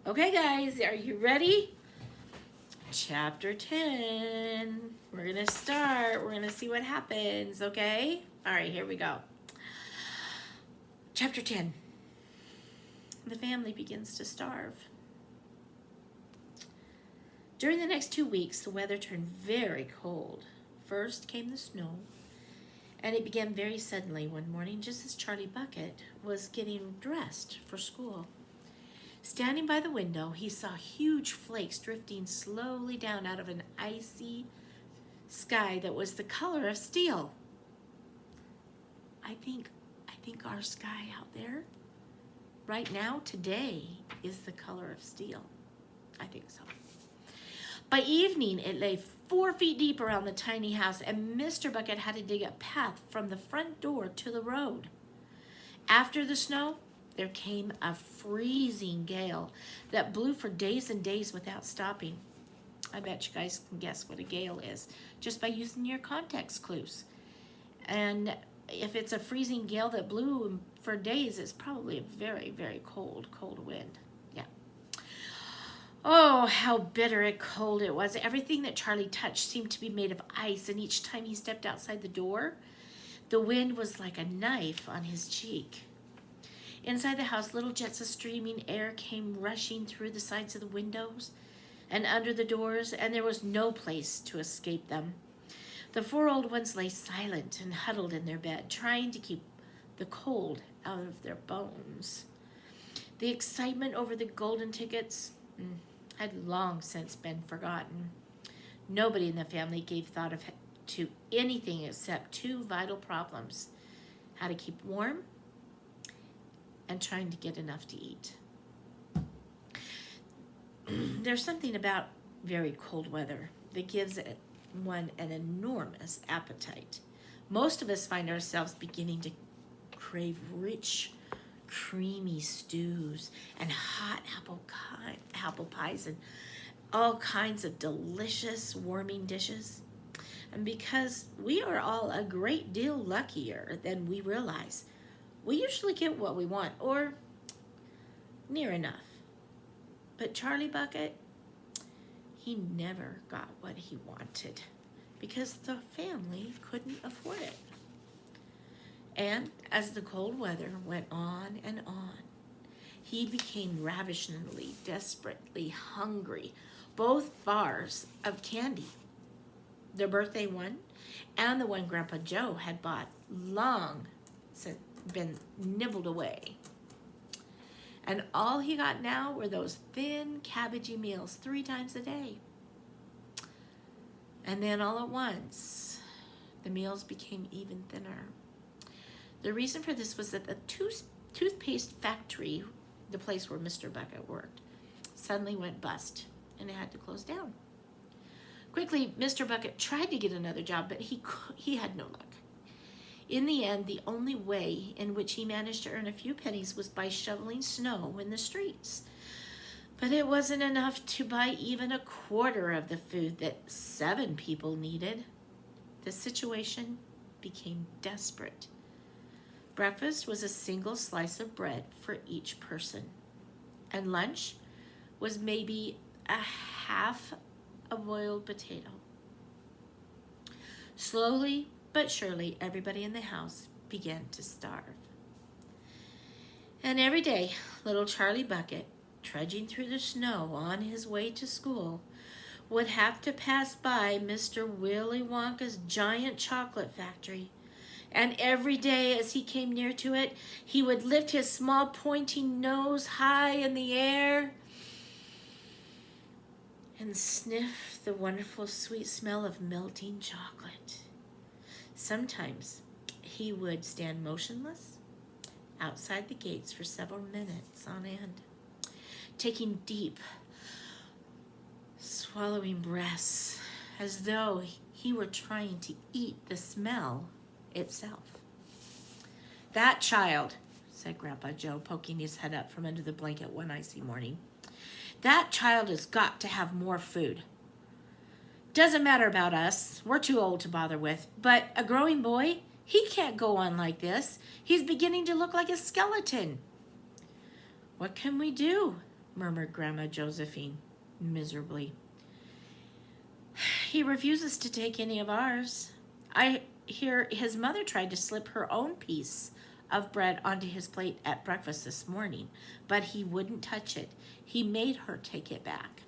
Okay, guys, are you ready? Chapter 10. We're going to start. We're going to see what happens, okay? All right, here we go. Chapter 10. The family begins to starve. During the next 2 weeks, the weather turned very cold. First came the snow, and it began very suddenly one morning just as Charlie Bucket was getting dressed for school. Standing by the window, he saw huge flakes drifting slowly down out of an icy sky that was the color of steel. I think our sky out there right now today is the color of steel. I think so. By evening, it lay 4 feet deep around the tiny house, and Mr. Bucket had to dig a path from the front door to the road. After the snow, there came a freezing gale that blew for days and days without stopping. I bet you guys can guess what a gale is just by using your context clues. And if it's a freezing gale that blew for days, it's probably a very, very cold wind. Yeah. Oh, how bitter and cold it was. Everything that Charlie touched seemed to be made of ice, and each time he stepped outside the door, the wind was like a knife on his cheek. Inside the house, little jets of streaming air came rushing through the sides of the windows and under the doors, and there was no place to escape them. The 4 old ones lay silent and huddled in their bed, trying to keep the cold out of their bones. The excitement over the golden tickets had long since been forgotten. Nobody in the family gave thought to anything except 2 vital problems: how to keep warm and trying to get enough to eat. There's something about very cold weather that gives one an enormous appetite. Most of us find ourselves beginning to crave rich, creamy stews and hot apple pies and all kinds of delicious warming dishes. And because we are all a great deal luckier than we realize, we usually get what we want, or near enough. But Charlie Bucket, he never got what he wanted because the family couldn't afford it. And as the cold weather went on and on, he became ravishingly, desperately hungry. Both bars of candy, the birthday one and the one Grandpa Joe had bought, long since been nibbled away. And all he got now were those thin, cabbagey meals 3 times a day. And then all at once, the meals became even thinner. The reason for this was that the toothpaste factory, the place where Mr. Bucket worked, suddenly went bust, and it had to close down. Quickly, Mr. Bucket tried to get another job, but he had no luck. In the end, the only way in which he managed to earn a few pennies was by shoveling snow in the streets. But it wasn't enough to buy even a quarter of the food that 7 people needed. The situation became desperate. Breakfast was a single slice of bread for each person, and lunch was maybe a half a boiled potato. Slowly but surely, everybody in the house began to starve. And every day, little Charlie Bucket, trudging through the snow on his way to school, would have to pass by Mr. Willy Wonka's giant chocolate factory. And every day as he came near to it, he would lift his small pointing nose high in the air and sniff the wonderful sweet smell of melting chocolate. Sometimes he would stand motionless outside the gates for several minutes on end, taking deep, swallowing breaths as though he were trying to eat the smell itself. "That child," said Grandpa Joe, poking his head up from under the blanket one icy morning, "that child has got to have more food. Doesn't matter about us. We're too old to bother with. But a growing boy, he can't go on like this. He's beginning to look like a skeleton." "What can we do?" murmured Grandma Josephine miserably. He refuses to take any of ours. I hear his mother tried to slip her own piece of bread onto his plate at breakfast this morning, but he wouldn't touch it. He made her take it back.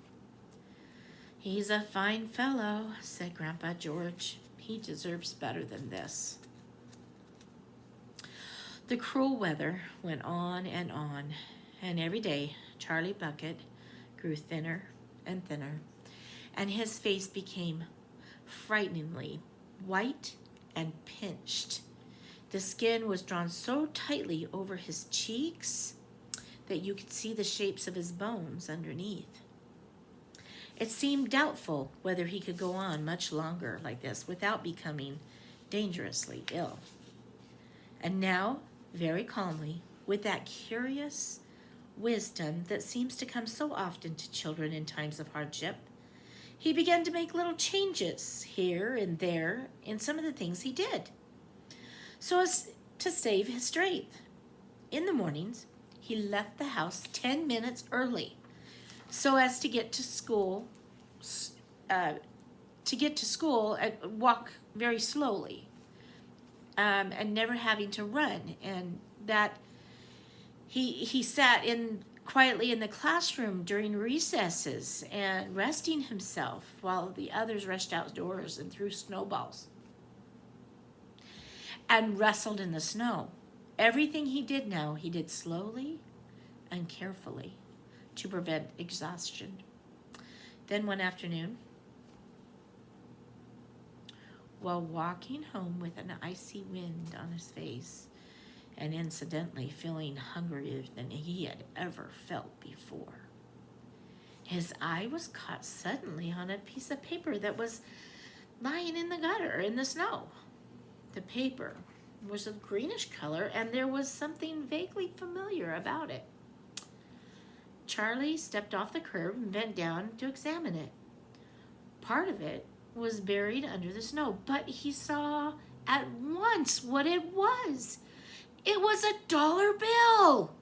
He's a fine fellow, said Grandpa George. He deserves better than this. The cruel weather went on, and every day Charlie Bucket grew thinner and thinner, and his face became frighteningly white and pinched. The skin was drawn so tightly over his cheeks that you could see the shapes of his bones underneath. It seemed doubtful whether he could go on much longer like this without becoming dangerously ill. And now, very calmly, with that curious wisdom that seems to come so often to children in times of hardship, he began to make little changes here and there in some of the things he did, so as to save his strength. In the mornings, he left the house 10 minutes early, so as to get to school. And walk very slowly, and never having to run, and that he sat quietly in the classroom during recesses and resting himself while the others rushed outdoors and threw snowballs and wrestled in the snow. Everything he did now, he did slowly and carefully to prevent exhaustion. Then one afternoon, while walking home with an icy wind on his face, and incidentally feeling hungrier than he had ever felt before, his eye was caught suddenly on a piece of paper that was lying in the gutter in the snow. The paper was of greenish color, and there was something vaguely familiar about it. Charlie stepped off the curb and bent down to examine it. Part of it was buried under the snow, but he saw at once what it was. It was a dollar bill.